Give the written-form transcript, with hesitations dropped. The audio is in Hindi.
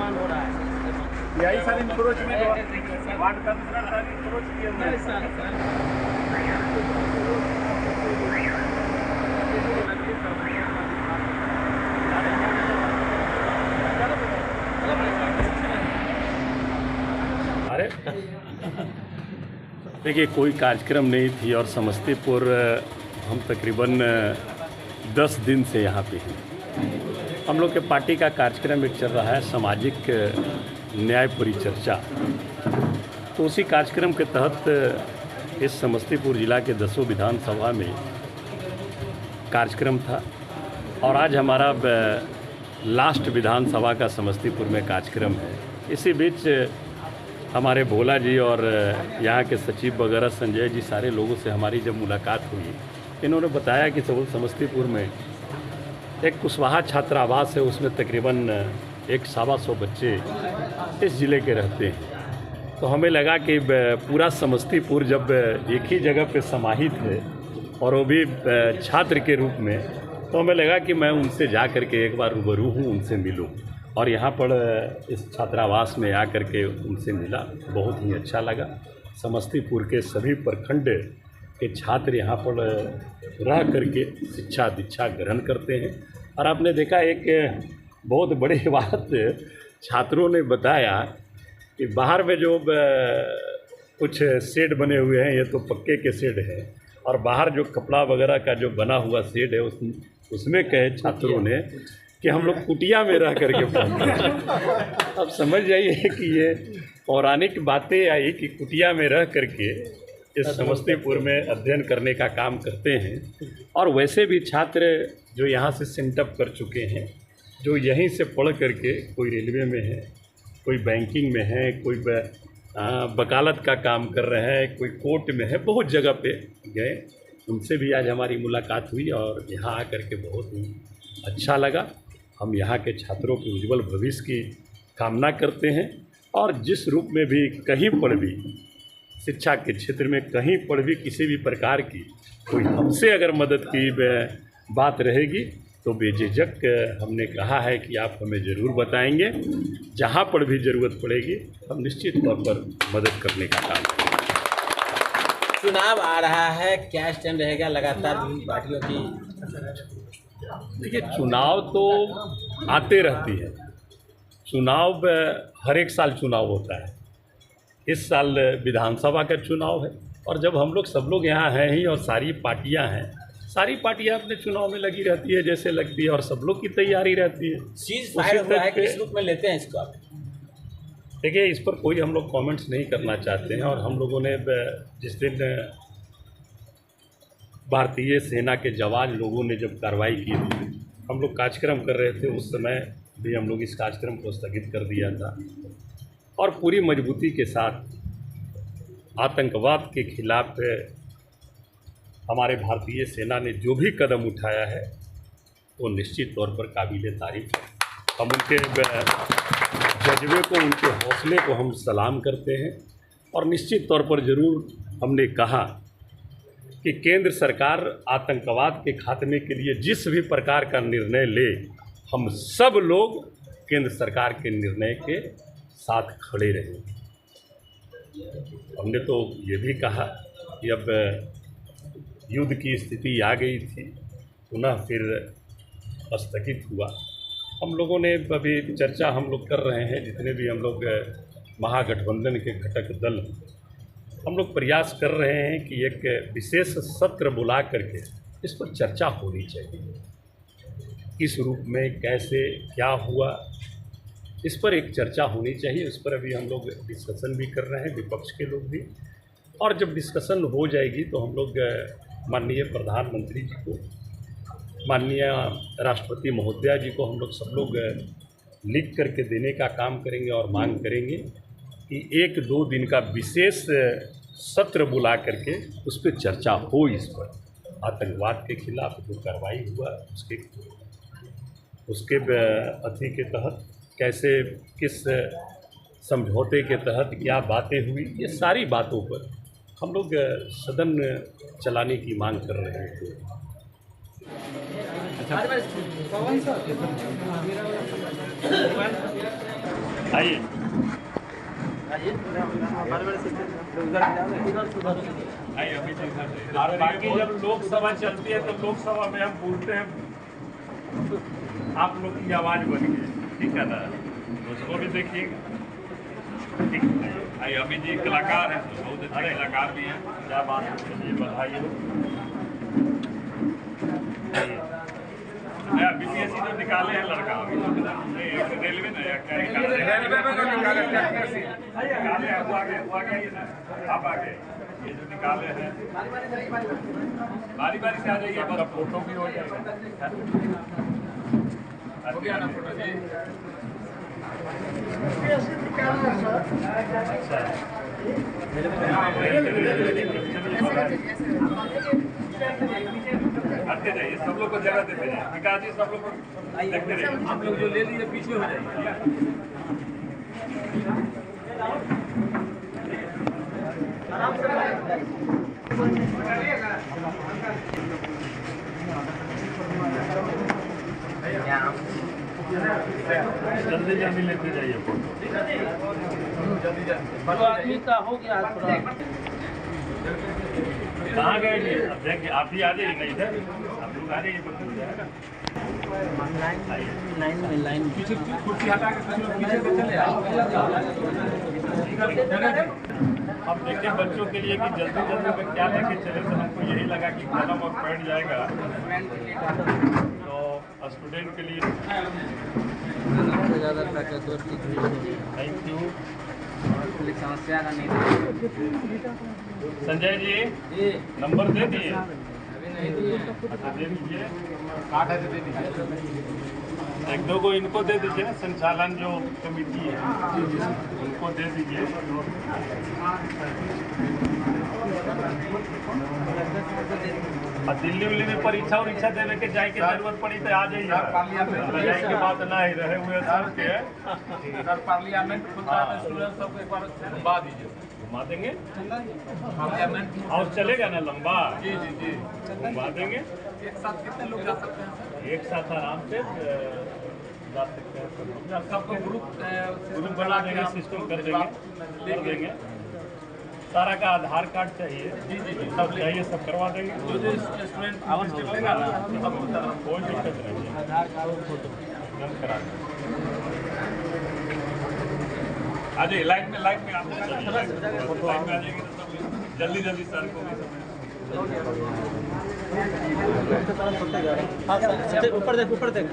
निर्माण हो रहा है। यही सारी इंक्रोचमेंट वार्ड का दूसरा सारी इंक्रोच किए हुए हैं। अरे देखिए, कोई कार्यक्रम नहीं थी और समस्तीपुर हम तकरीबन 10 दिन से यहाँ पे हैं। हम लोग के पार्टी का कार्यक्रम एक चल रहा है, सामाजिक न्याय परिचर्चा। तो उसी कार्यक्रम के तहत इस समस्तीपुर जिला के 10 विधानसभा में कार्यक्रम था और आज हमारा लास्ट विधानसभा का समस्तीपुर में कार्यक्रम है। इसी बीच हमारे भोला जी और यहाँ के सचिव वगैरह संजय जी, सारे लोगों से हमारी जब मुलाकात हुई, इन्होंने बताया कि समस्तीपुर में एक कुशवाहा छात्रावास है, उसमें तकरीबन 100-125 बच्चे इस ज़िले के रहते हैं। तो हमें लगा कि पूरा समस्तीपुर जब एक ही जगह पे समाहित है और वो भी छात्र के रूप में, तो हमें लगा कि मैं उनसे जा कर के एक बार रूबरू हूँ, उनसे मिलूँ। और यहाँ पर इस छात्रावास में आकर के उनसे मिला, बहुत ही अच्छा लगा। समस्तीपुर के सभी प्रखंड के छात्र यहाँ पर रह करके शिक्षा दीक्षा ग्रहण करते हैं। और आपने देखा एक बहुत बड़ी बात छात्रों ने बताया कि बाहर में जो कुछ शेड बने हुए हैं, ये तो पक्के के शेड हैं, और बाहर जो कपड़ा वगैरह का जो बना हुआ शेड है उसमें कहे छात्रों ने कि हम लोग कुटिया में रह करके पढ़ते हैं। अब समझ जाइए कि ये पौराणिक बातें आई कि कुटिया में रह करके इस समस्तीपुर में अध्ययन करने का काम करते हैं। और वैसे भी छात्र जो यहाँ से सेंटअप कर चुके हैं, जो यहीं से पढ़ करके कोई रेलवे में है, कोई बैंकिंग में है, कोई वकालत का काम कर रहे हैं, कोई कोर्ट में है, बहुत जगह पे गए, उनसे भी आज हमारी मुलाकात हुई और यहाँ आकर के बहुत ही अच्छा लगा। हम यहाँ के छात्रों के उज्जवल भविष्य की कामना करते हैं और जिस रूप में भी कहीं पर भी शिक्षा के क्षेत्र में कहीं पर भी किसी भी प्रकार की कोई हमसे अगर मदद की बात रहेगी तो बेझिझक हमने कहा है कि आप हमें ज़रूर बताएंगे। जहाँ पर भी ज़रूरत पड़ेगी हम निश्चित तौर पर मदद करने का काम करेंगे। चुनाव आ रहा है, क्या स्टैंड रहेगा लगातार विभिन्न पार्टियों की? देखिए, चुनाव तो आते रहती है, चुनाव हर एक साल चुनाव होता है। इस साल विधानसभा का चुनाव है और जब हम लोग सब लोग यहाँ हैं ही और सारी पार्टियाँ हैं, सारी पार्टियाँ अपने चुनाव में लगी रहती है जैसे लगती है और सब लोग की तैयारी रहती है। सीज फायर हुआ है, किस रूप में लेते हैं इसको आप? देखिए, इस पर कोई हम लोग कमेंट्स नहीं करना चाहते हैं। और हम लोगों ने जिस दिन भारतीय सेना के जवान लोगों ने जब कार्रवाई की थी, हम लोग कार्यक्रम कर रहे थे, उस समय भी हम लोग इस कार्यक्रम को स्थगित कर दिया था और पूरी मजबूती के साथ आतंकवाद के खिलाफ हमारे भारतीय सेना ने जो भी कदम उठाया है वो निश्चित तौर पर काबिल तारीफ है। हम उनके जज्बे को, उनके हौसले को हम सलाम करते हैं और निश्चित तौर पर ज़रूर हमने कहा कि केंद्र सरकार आतंकवाद के खात्मे के लिए जिस भी प्रकार का निर्णय ले, हम सब लोग केंद्र सरकार के निर्णय के साथ खड़े रहेंगे। हमने तो ये भी कहा कि अब युद्ध की स्थिति आ गई थी, पुनः फिर स्थगित हुआ। हम लोगों ने अभी चर्चा हम लोग कर रहे हैं, जितने भी हम लोग महागठबंधन के घटक दल, हम लोग प्रयास कर रहे हैं कि एक विशेष सत्र बुला करके इस पर चर्चा होनी चाहिए। किस रूप में, कैसे, क्या हुआ, इस पर एक चर्चा होनी चाहिए। इस पर अभी हम लोग डिस्कशन भी कर रहे हैं, विपक्ष के लोग भी। और जब डिस्कशन हो जाएगी तो हम लोग माननीय प्रधानमंत्री जी को, माननीय राष्ट्रपति महोदया जी को हम लोग सब लोग लिख करके देने का काम करेंगे और मांग करेंगे कि 1-2 दिन का विशेष सत्र बुला करके उस पर चर्चा हो। इस पर आतंकवाद के खिलाफ जो कार्रवाई हुआ उसके अति के तहत कैसे, किस समझौते के तहत क्या बातें हुई, ये सारी बातों पर हम लोग सदन चलाने की मांग कर रहे हैं। अच्छा आइए। और बाकी जब लोकसभा चलती है तो लोकसभा में हम बोलते हैं, आप लोग की आवाज़ बन गई, ठीक है ना, उसको भी देखिएगा। ठीक है, आइए। अभी जी कलाकार हैं, बहुत अच्छे कलाकार भी हैं, क्या बात है, चलिए बधाई हो। नया BPSC जो निकाले हैं लड़का, अभी तो रेलवे ना, या क्या निकाले? रेलवे में तो निकाले टेक्निकल निकाले हैं, वो आगे ही ना, आप आगे ये जो निकाले हैं बारी बारी से आ जाइए, हमारा फोटो भी हो जाएगा। हो गया ना फोटो जी? हटते जाइए, सब लोग को जगह देते जाइए, विकास जी सब लोग को देखते रहिए। आप लोग जो ले लिए पीछे हो जाइए। जल्दी जल्दी लेते जाइए फोटो। आदमी का हो गया थोड़ा। कहाँ गए जी? अब देखिए, आप ही आ जाइए, नहीं इधर आप लोग आ जाइए, लाइन पीछे कुर्सी हटा के कुछ लोग पीछे से चले आओ। अब देखिए बच्चों के लिए कि जल्दी जल्दी में क्या लेके चले, तो हमको यही लगा कि कलम और पेन जाएगा, तो स्टूडेंट के लिए ज़्यादा थैंक यू। समस्या का नहीं संजय जी नंबर दे दिए? अच्छा दे दीजिए, काट है तो दे दीजिए। एक दो को इनको दे दीजिए, संचालन जो कमेटी है उनको दे दीजिए। और दिल्ली उल्ली में परीक्षा उरीक्षा देवे के जाए के जरूरत पड़ी तो आ जाइए, जाए के बाद ना ही रहे हुए सबके सर पार्लियामेंट खुलता है, स्टूडेंट सबको एक बार घुमा दीजिए। घुमा देंगे, पार्लियामेंट हाउस चलेगा ना लंबा, जी जी जी। घुमा देंगे। एक साथ कितने लोग जा सकते हैं सर? एक साथ आराम से जा सकते हैं, सबको ग्रुप बना देंगे, सिस्टम कर देंगे। सारा का आधार कार्ड चाहिए, जी जी जी सब चाहिए, सब करवा देंगे। जो जो स्टूडेंट लेगा ना सबको कोई दिक्कत नहीं है, आधार कार्ड और फोटो एकदम करा देंगे। आ जाइए, लाइन में आप लोग आ जाइए, लाइन में आ जाएंगे तो सब जल्दी जल्दी सर को भी ऊपर देख ऊपर देख।